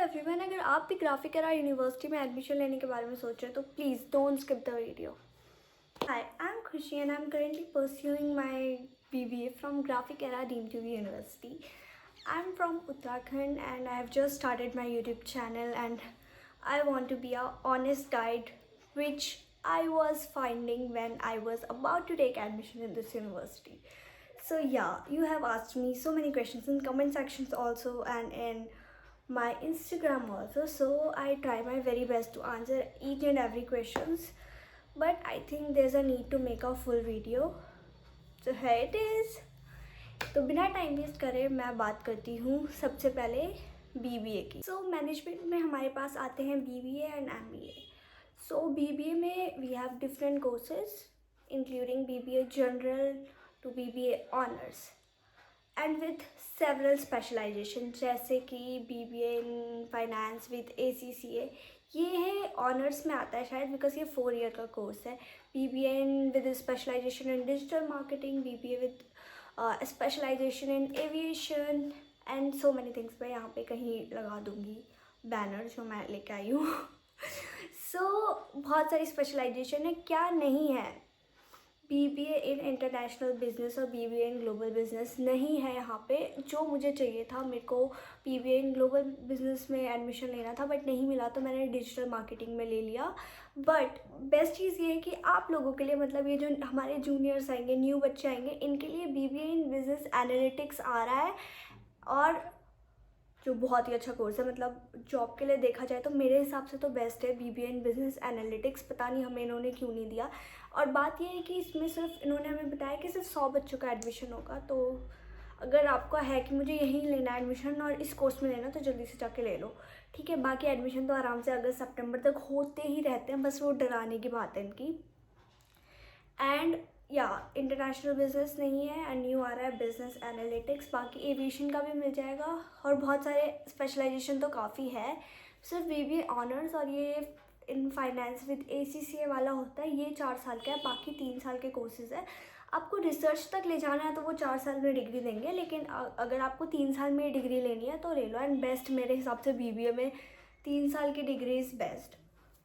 Everyone, अगर आप भी ग्राफिक एरा यूनिवर्सिटी में एडमिशन लेने के बारे में सोच रहे हैं तो please don't skip the video. Hi, I am Khushi and I am currently pursuing my BBA from Graphic Era deemed to be University. I'm from Uttarakhand and I have just started my YouTube channel and I want to be a honest guide which I was finding when I was about to take admission in this university. So yeah, you have asked me so many questions in comment sections also and in my Instagram also, so I try my very best to answer each and every questions, but I think there's a need to make a full video, so here it is. तो बिना time waste करे मैं बात करती हूँ सबसे पहले BBA की. सो मैनेजमेंट में हमारे पास आते हैं BBA and MBA. So BBA में we have different courses including BBA general to BBA honours and with several specialisation, जैसे कि BBA in finance with ACCA. ये है ऑनर्स में आता है शायद, बिकॉज ये 4 ईयर का कोर्स है. BBA in with specialisation in digital marketing, BBA with specialisation in aviation and so many things. मैं यहाँ पे कहीं लगा दूँगी बैनर जो मैं लेके आई हूँ. सो बहुत सारी स्पेशलाइजेशन है. क्या नहीं है? BBA इन इंटरनेशनल बिजनेस और BBA इन ग्लोबल बिजनेस नहीं है यहाँ पे. जो मुझे चाहिए था, मेरे को BBA इन ग्लोबल बिजनेस में एडमिशन लेना था बट नहीं मिला, तो मैंने डिजिटल मार्केटिंग में ले लिया. बट बेस्ट चीज़ ये है कि आप लोगों के लिए, मतलब ये जो हमारे जूनियर्स आएंगे, न्यू बच्चे आएंगे, इनके लिए BBA इन बिजनेस एनालिटिक्स आ रहा है, और जो बहुत ही अच्छा कोर्स है. मतलब जॉब के लिए देखा जाए तो मेरे हिसाब से तो बेस्ट है BBA इन बिजनेस एनालिटिक्स. पता नहीं हमें इन्होंने क्यों नहीं दिया. और बात ये है कि इसमें सिर्फ इन्होंने हमें बताया कि सिर्फ 100 बच्चों का एडमिशन होगा. तो अगर आपका है कि मुझे यहीं लेना है एडमिशन और इस कोर्स में लेना, तो जल्दी से जाके ले लो, ठीक है. बाकी एडमिशन तो आराम से अगस्त सितंबर तक होते ही रहते हैं, बस वो डराने की बात है इनकी. एंड या इंटरनेशनल बिजनेस नहीं है एंड न्यू आ रहा है बिजनेस एनालिटिक्स. बाकी एविएशन का भी मिल जाएगा और बहुत सारे स्पेशलाइजेशन तो काफ़ी है. सिर्फ BBA ऑनर्स और ये इन फाइनेंस विद ACCA वाला होता है, ये 4 साल का है. बाकी 3 साल के कोर्सेज़ है. आपको रिसर्च तक ले जाना है तो वो 4 साल में डिग्री देंगे, लेकिन अगर आपको 3 साल में डिग्री लेनी है तो ले लो. एंड बेस्ट मेरे हिसाब से BBA में 3 साल की डिग्री इज़ बेस्ट,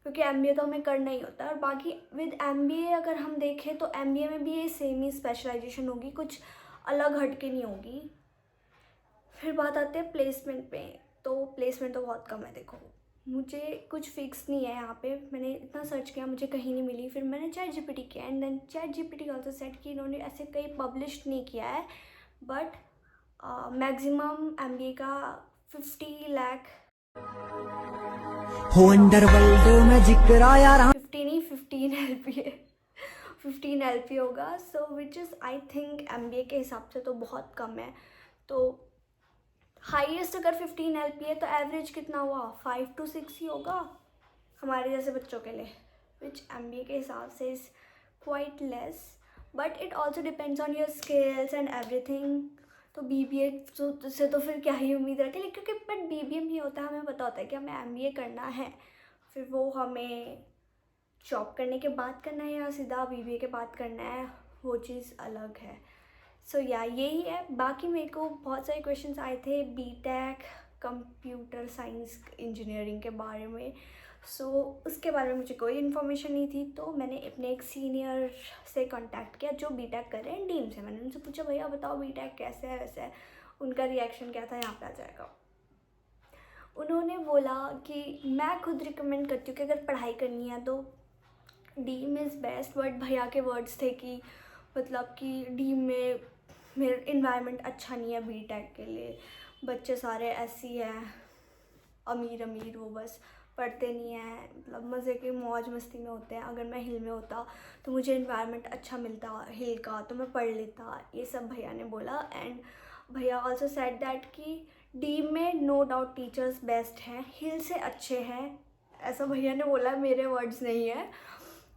क्योंकि MBA तो हमें करना ही होता है. और बाकी विद MBA अगर हम देखें तो MBA में भी ये सेम ही स्पेशलाइजेशन होगी, कुछ अलग हटके नहीं होगी. फिर बात आते हैं प्लेसमेंट पे. तो प्लेसमेंट तो बहुत कम है. देखो, मुझे कुछ फिक्स नहीं है यहाँ पे. मैंने इतना सर्च किया, मुझे कहीं नहीं मिली. फिर मैंने ChatGPT किया and then ChatGPT also set कि इन्होंने ऐसे कहीं पब्लिश नहीं किया है, बट मैक्सिमम MBA का 50 लाख हो अंडरवर्ल्ड में जिक्र आया रहा 50 नहीं 15 LPA 15 LPA होगा. So which is I think MBA के हिसाब से तो बहुत कम है. तो हाईएस्ट अगर 15 LPA तो एवरेज कितना हुआ? 5 to 6 ही होगा हमारे जैसे बच्चों के लिए, विच MBA के हिसाब से is quite less. But it also depends on your skills and everything. तो BBA से तो फिर क्या ही उम्मीद रखें, क्योंकि बट BBA में ये होता है, हमें पता होता है कि हमें MBA करना है. फिर वो हमें जॉब करने के बाद करना है या सीधा BBA के बाद करना है, वो चीज़ अलग है. सो या यही है. बाकी मेरे को बहुत सारे क्वेश्चंस आए थे BTech कंप्यूटर साइंस इंजीनियरिंग के बारे में. सो उसके बारे में मुझे कोई इन्फॉर्मेशन नहीं थी, तो मैंने अपने एक सीनियर से कांटेक्ट किया जो BTech कर रहे हैं डीम से. मैंने उनसे पूछा, भैया बताओ BTech कैसे है वैसे है. उनका रिएक्शन क्या था यहाँ पे आ जाएगा. उन्होंने बोला कि मैं खुद रिकमेंड करती हूँ कि अगर पढ़ाई करनी है तो डीम इज़ बेस्ट. बट भैया के वर्ड्स थे कि मतलब कि डीम में मेरा इन्वायरमेंट अच्छा नहीं है BTech के लिए. बच्चे सारे ऐसी हैं अमीर अमीर, वो बस पढ़ते नहीं हैं, मतलब मज़े की मौज मस्ती में होते हैं. अगर मैं हिल में होता तो मुझे इन्वायरमेंट अच्छा मिलता हिल का, तो मैं पढ़ लेता. ये सब भैया ने बोला. एंड भैया ऑल्सो सेड दैट कि डीम में नो डाउट टीचर्स बेस्ट हैं, हिल से अच्छे हैं. ऐसा भैया ने बोला, मेरे वर्ड्स नहीं है,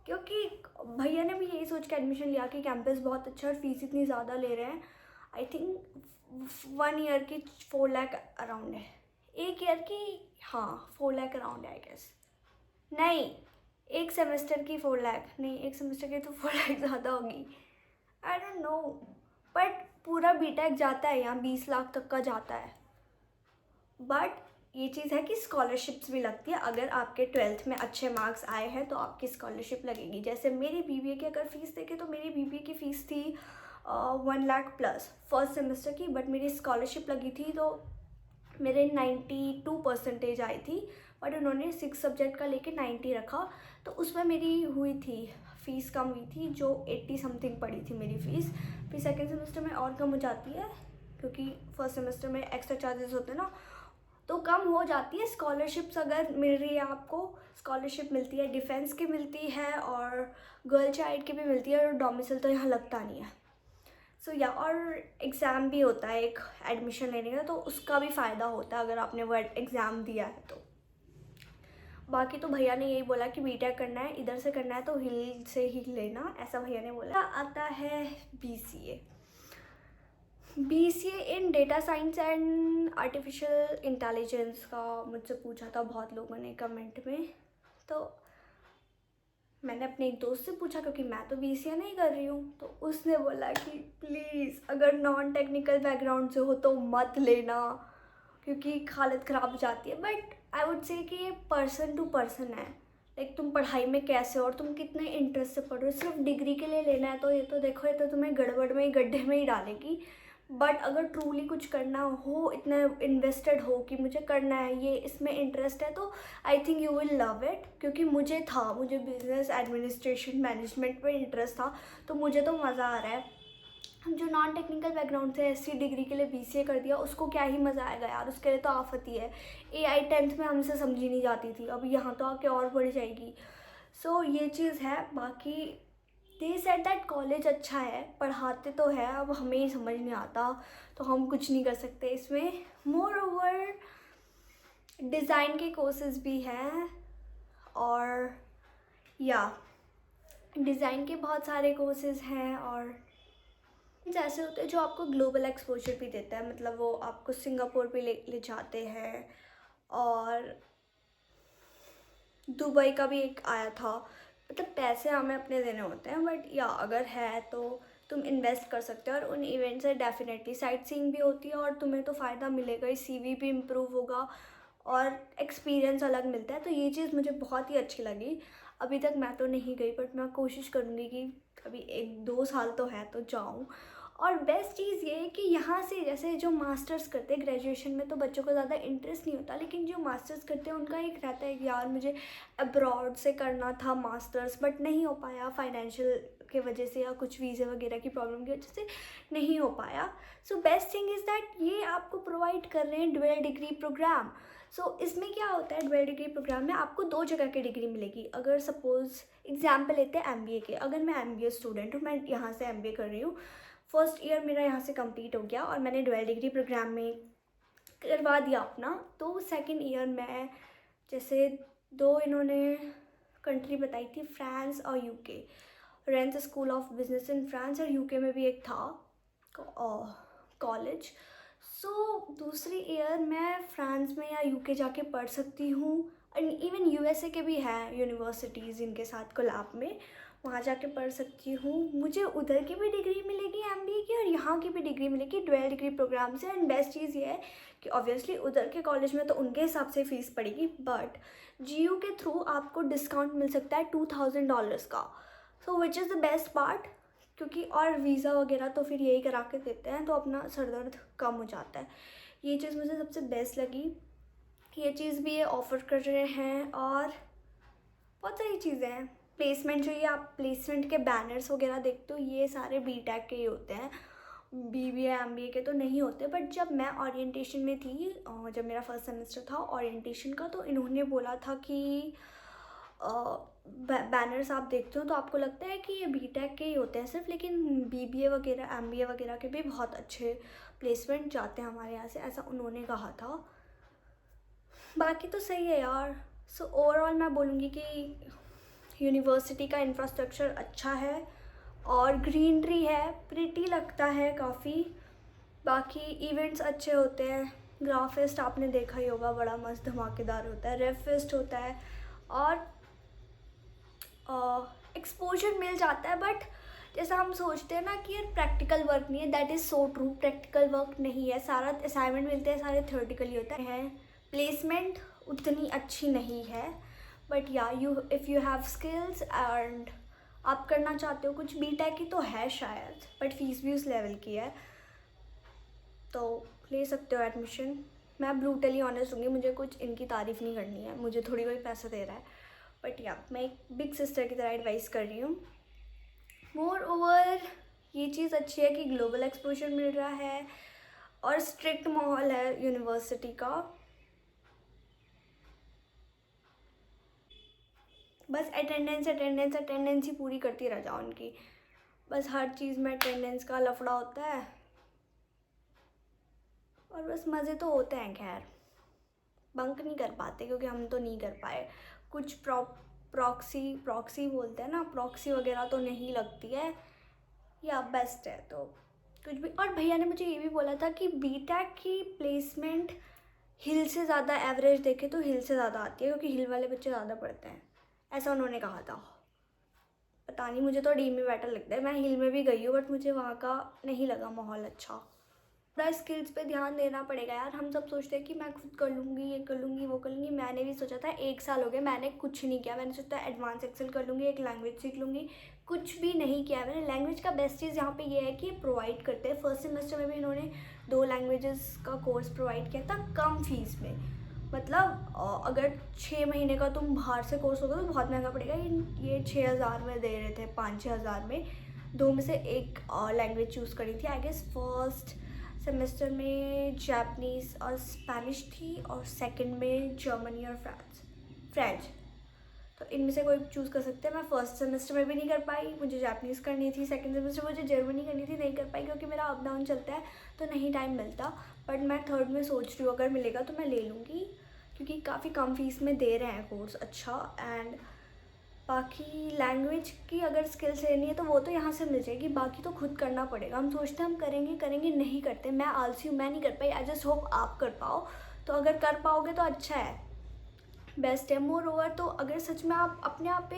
क्योंकि भैया ने भी यही सोच के एडमिशन लिया कि कैंपस बहुत अच्छा और फीस इतनी ज़्यादा ले रहे हैं. आई थिंक 1 ईयर की 4 लाख अराउंड है. 1 ईयर की, हाँ 4 लाख अराउंड है आई गेस. नहीं, 1 सेमेस्टर की 4 लाख नहीं, 1 सेमेस्टर की तो 4 लाख ज़्यादा होगी. आई डोंट नो, बट पूरा BTech जाता है यहाँ 20 लाख तक का जाता है. बट ये चीज़ है कि स्कॉलरशिप्स भी लगती है। अगर आपके 12th में अच्छे मार्क्स आए हैं तो आपकी स्कॉलरशिप लगेगी। जैसे मेरी बीबीए की अगर फ़ीस देखें तो मेरी बीबीए की फ़ीस थी 1 लाख प्लस फर्स्ट सेमेस्टर की, बट मेरी स्कॉलरशिप लगी थी तो मेरे 92% आई थी, बट उन्होंने 6 सब्जेक्ट का लेके 90 रखा, तो उसमें मेरी हुई थी फ़ीस कम हुई थी, जो 80 समथिंग पड़ी थी मेरी फ़ीस। फिर सेकेंड सेमेस्टर में और कम हो जाती है क्योंकि फर्स्ट सेमेस्टर में एक्स्ट्रा चार्जेस होते हैं ना, तो कम हो जाती है। स्कॉलरशिप्स अगर मिल रही है आपको, स्कॉलरशिप मिलती है, डिफेंस की मिलती है और गर्ल चाइल्ड की भी मिलती है, और डोमिसाइल तो यहाँ लगता नहीं है। सो या और एग्ज़ाम भी होता है एक एडमिशन लेने का, तो उसका भी फ़ायदा होता है अगर आपने वो एग्ज़ाम दिया है तो। बाकी तो भैया ने यही बोला कि बीटेक करना है, इधर से करना है तो हिल से ही लेना, ऐसा भैया ने बोला। आता है BCA in data science and artificial intelligence का मुझसे पूछा था बहुत लोगों ने कमेंट में, तो मैंने अपने एक दोस्त से पूछा क्योंकि मैं तो BCA नहीं कर रही हूँ, तो उसने बोला कि प्लीज़ अगर नॉन टेक्निकल बैकग्राउंड से हो तो मत लेना क्योंकि हालत ख़राब हो जाती है। बट आई वुड से कि ये पर्सन टू पर्सन है, लाइक तुम पढ़ाई में कैसे हो और तुम कितने इंटरेस्ट से पढ़ रहे हो। सिर्फ डिग्री के लिए लेना है तो ये तो देखो, ये तो तुम्हें गड़बड़ में ही गड्ढे में ही डालेगी। बट अगर ट्रूली कुछ करना हो, इतना इन्वेस्टेड हो कि मुझे करना है, ये इसमें इंटरेस्ट है, तो I think you will love it. क्योंकि मुझे बिजनेस एडमिनिस्ट्रेशन मैनेजमेंट में इंटरेस्ट था, तो मुझे तो मज़ा आ रहा है। जो नॉन टेक्निकल बैकग्राउंड से ऐसी डिग्री के लिए BCA कर दिया, उसको क्या ही मज़ा आएगा यार, उसके लिए तो आफत ही है। AI 10th में हमसे समझी नहीं जाती थी, अब यहाँ तो आके और बढ़ जाएगी। सो ये चीज़ है। बाकी दे सेड दैट कॉलेज अच्छा है, पढ़ाते तो है, अब हमें ही समझ नहीं आता तो हम कुछ नहीं कर सकते इसमें। मोर ओवर डिज़ाइन के कोर्सेज भी हैं, और या डिज़ाइन के बहुत सारे कोर्सेज हैं, और जैसे होते हैं जो आपको ग्लोबल एक्सपोजर भी देता है, मतलब वो आपको सिंगापुर भी ले जाते हैं, और दुबई का भी एक आया था। मतलब पैसे हमें अपने देने होते हैं, बट या अगर है तो तुम इन्वेस्ट कर सकते हो, और उन इवेंट से डेफिनेटली साइट सीइंग भी होती है और तुम्हें तो फ़ायदा मिलेगा ही, CV भी इम्प्रूव होगा और एक्सपीरियंस अलग मिलता है। तो ये चीज़ मुझे बहुत ही अच्छी लगी। अभी तक मैं तो नहीं गई, बट मैं कोशिश करूँगी कि अभी 1-2 साल तो है तो जाऊँ। और बेस्ट चीज़ ये है कि यहाँ से जैसे जो मास्टर्स करते हैं, ग्रेजुएशन में तो बच्चों को ज़्यादा इंटरेस्ट नहीं होता, लेकिन जो मास्टर्स करते हैं उनका एक रहता है कि यार मुझे अब्रॉड से करना था मास्टर्स, बट नहीं हो पाया फाइनेंशियल के वजह से या कुछ वीज़ा वगैरह की प्रॉब्लम की वजह से नहीं हो पाया। So best thing is that ये आपको प्रोवाइड कर रहे हैं ड्यूअल डिग्री प्रोग्राम। सो इसमें क्या होता है, ड्यूअल डिग्री प्रोग्राम में आपको 2 जगह की डिग्री मिलेगी। अगर सपोज़ एग्जाम्पल लेते हैं MBA के, अगर मैं MBA स्टूडेंट हूँ, मैं यहाँ से MBA कर रही हूँ, फर्स्ट ईयर मेरा यहाँ से कंप्लीट हो गया और मैंने ड्यूअल डिग्री प्रोग्राम में करवा दिया अपना, तो सेकंड ईयर में जैसे 2 इन्होंने कंट्री बताई थी, फ्रांस और UK, Reigns school of business in France, और UK में भी एक था कॉलेज। सो दूसरी ईयर मैं फ्रांस में या UK जाके पढ़ सकती हूँ, और इवन USA के भी हैं यूनिवर्सिटीज़ इनके साथ कोलैब में, वहाँ जाके पढ़ सकती हूँ। मुझे उधर की भी डिग्री मिलेगी MBA की, और यहाँ की भी डिग्री मिलेगी ड्यूअल डिग्री प्रोग्राम से। एंड बेस्ट चीज़ ये है कि ऑब्वियसली उधर के कॉलेज में तो उनके हिसाब से फ़ीस पड़ेगी, बट GU के थ्रू आपको डिस्काउंट मिल सकता है $2000 का। So which is the best part, क्योंकि और वीज़ा वगैरह तो फिर यही करा के देते हैं, तो अपना सर दर्द कम हो जाता है। ये चीज़ मुझे सबसे बेस्ट लगी। ये चीज़ भी ये ऑफ़र कर रहे हैं, और बहुत सारी चीज़ें हैं। प्लेसमेंट जो ये आप प्लेसमेंट के बैनर्स वगैरह देखते हो, ये सारे BTech के ही होते हैं, BBA MBA के तो नहीं होते। बट जब मैं ओरिएंटेशन में थी, जब मेरा फर्स्ट सेमेस्टर था ओरिएंटेशन का, तो इन्होंने बोला था कि बैनर्स आप देखते हो तो आपको लगता है कि ये BTech के ही होते हैं सिर्फ, लेकिन BBA वगैरह MBA वगैरह के भी बहुत अच्छे प्लेसमेंट जाते हैं हमारे यहाँ से, ऐसा उन्होंने कहा था। बाकी तो सही है यार। सो ओवरऑल मैं बोलूँगी कि यूनिवर्सिटी का इंफ्रास्ट्रक्चर अच्छा है और ग्रीनरी है, प्रिटी लगता है काफ़ी। बाकी इवेंट्स अच्छे होते हैं, ग्राफ फेस्ट आपने देखा ही होगा, बड़ा मस्त धमाकेदार होता है, रेव फेस्ट होता है, और एक्सपोजर मिल जाता है। बट जैसा हम सोचते हैं ना कि यार प्रैक्टिकल वर्क नहीं है, that is so true, practical work नहीं है, सारा असाइनमेंट मिलते हैं सारे थ्योरेटिकली होते हैं। प्लेसमेंट उतनी अच्छी नहीं है, बट या if you have skills and आप करना चाहते हो कुछ, बीटेक की तो है शायद, बट फीस भी उस लेवल की है, तो ले सकते हो एडमिशन। मैं ब्रूटली ऑनेस्ट होंगी, मुझे कुछ इनकी तारीफ़ नहीं करनी है, मुझे थोड़ी कोई पैसा दे रहा है, बट या मैं एक बिग सिस्टर की तरह एडवाइस कर रही हूँ। मोर ओवर ये चीज़ अच्छी है कि ग्लोबल एक्सपोजर मिल रहा है और स्ट्रिक्ट माहौल है यूनिवर्सिटी का। बस अटेंडेंस ही पूरी करती रह जाओ उनकी, बस हर चीज़ में अटेंडेंस का लफड़ा होता है, और बस मज़े तो होते हैं। खैर बंक नहीं कर पाते क्योंकि हम तो नहीं कर पाए। कुछ प्रॉक्सी बोलते हैं ना, प्रॉक्सी वगैरह तो नहीं लगती है, या बेस्ट है तो कुछ भी। और भैया ने मुझे ये भी बोला था कि बीटेक की प्लेसमेंट हिल से ज़्यादा, एवरेज देखे तो हिल से ज़्यादा आती है, क्योंकि हिल वाले बच्चे ज़्यादा पढ़ते हैं, ऐसा उन्होंने कहा था। पता नहीं, मुझे तो डी में बेटर लगता है। मैं हिल में भी गई हूँ बट मुझे वहाँ का नहीं लगा माहौल अच्छा। थोड़ा स्किल्स पे ध्यान देना पड़ेगा यार। हम सब सोचते हैं कि मैं खुद कर लूँगी, ये कर लूँगी, वो कर लूँगी। मैंने भी सोचा था, 1 साल हो गए मैंने कुछ नहीं किया। मैंने सोचा एडवांस एक्सेल कर लूँगी, एक लैंग्वेज सीख लूँगी, कुछ भी नहीं किया मैंने। लैंग्वेज का बेस्ट चीज़ यहाँ पे ये है कि प्रोवाइड करते हैं। फर्स्ट सेमेस्टर में भी इन्होंने 2 लैंग्वेजेस का कोर्स प्रोवाइड किया था कम फीस में। मतलब अगर 6 महीने का तुम बाहर से कोर्स होगा तो बहुत महंगा पड़ेगा। ये 6,000 में दे रहे थे, 5-6 हज़ार में। 2 में से एक लैंग्वेज चूज़ करी थी। आई गेस फर्स्ट सेमेस्टर में जापानीज़ और स्पेनिश थी, और सेकंड में जर्मनी और फ्रेंच। तो इनमें से कोई चूज़ कर सकते हैं। मैं फर्स्ट सेमेस्टर में भी नहीं कर पाई, मुझे जापानीज़ करनी थी। सेकंड सेमेस्टर मुझे जर्मनी करनी थी, नहीं कर पाई क्योंकि मेरा अप डाउन चलता है तो नहीं टाइम मिलता। बट मैं थर्ड में सोच रही हूँ, अगर मिलेगा तो मैं ले लूँगी, क्योंकि काफ़ी कम फीस में दे रहे हैं कोर्स अच्छा। एंड बाकी लैंग्वेज की अगर स्किल्स लेनी है तो वो तो यहाँ से मिल जाएगी, बाकी तो खुद करना पड़ेगा। हम सोचते हैं हम करेंगे, नहीं करते। मैं आलसी हूँ, मैं नहीं कर पाई। आई जस्ट होप आप कर पाओ, तो अगर कर पाओगे तो अच्छा है, बेस्ट है। मोर ओवर तो अगर सच में आप अपने आप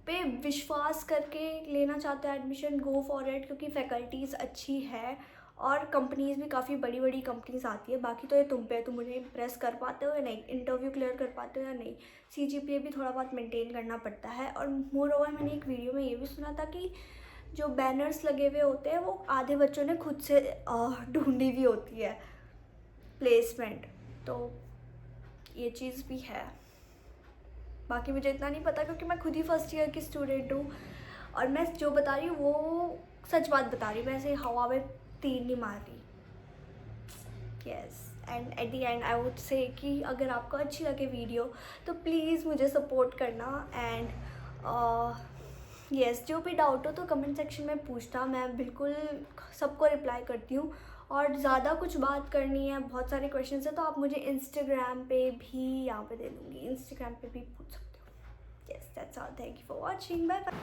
पे विश्वास करके लेना चाहते हो एडमिशन, गो फॉर इट, क्योंकि फैकल्टीज़ अच्छी है और कंपनीज़ भी काफ़ी बड़ी बड़ी कंपनीज आती है। बाकी तो ये तुम पे है, तुम उन्हें इम्प्रेस कर पाते हो या नहीं, इंटरव्यू क्लियर कर पाते हो या नहीं। CGPA भी थोड़ा बहुत मेंटेन करना पड़ता है। और मोर ओवर मैंने एक वीडियो में ये भी सुना था कि जो बैनर्स लगे हुए होते हैं वो आधे बच्चों ने खुद से ढूंढी भी होती है प्लेसमेंट, तो ये चीज़ भी है। बाकी मुझे इतना नहीं पता क्योंकि मैं खुद ही फर्स्ट ईयर की स्टूडेंट हूँ, और मैं जो बता रही हूँ वो सच बात बता रही हूँ, मैं ऐसे हवा में तीर नहीं मार रही। Yes, and at the and I would say कि अगर आपको अच्छी लगे वीडियो तो प्लीज़ मुझे सपोर्ट करना। एंड यस, जो भी डाउट हो तो कमेंट सेक्शन में पूछना, मैं बिल्कुल सबको रिप्लाई करती हूँ। और ज़्यादा कुछ बात करनी है, बहुत सारे क्वेश्चन है, तो आप मुझे इंस्टाग्राम पे भी यहाँ पे दे दूँगी, इंस्टाग्राम पे भी पूछ सकते हो। Yes, that's all, thank you for watching, bye bye.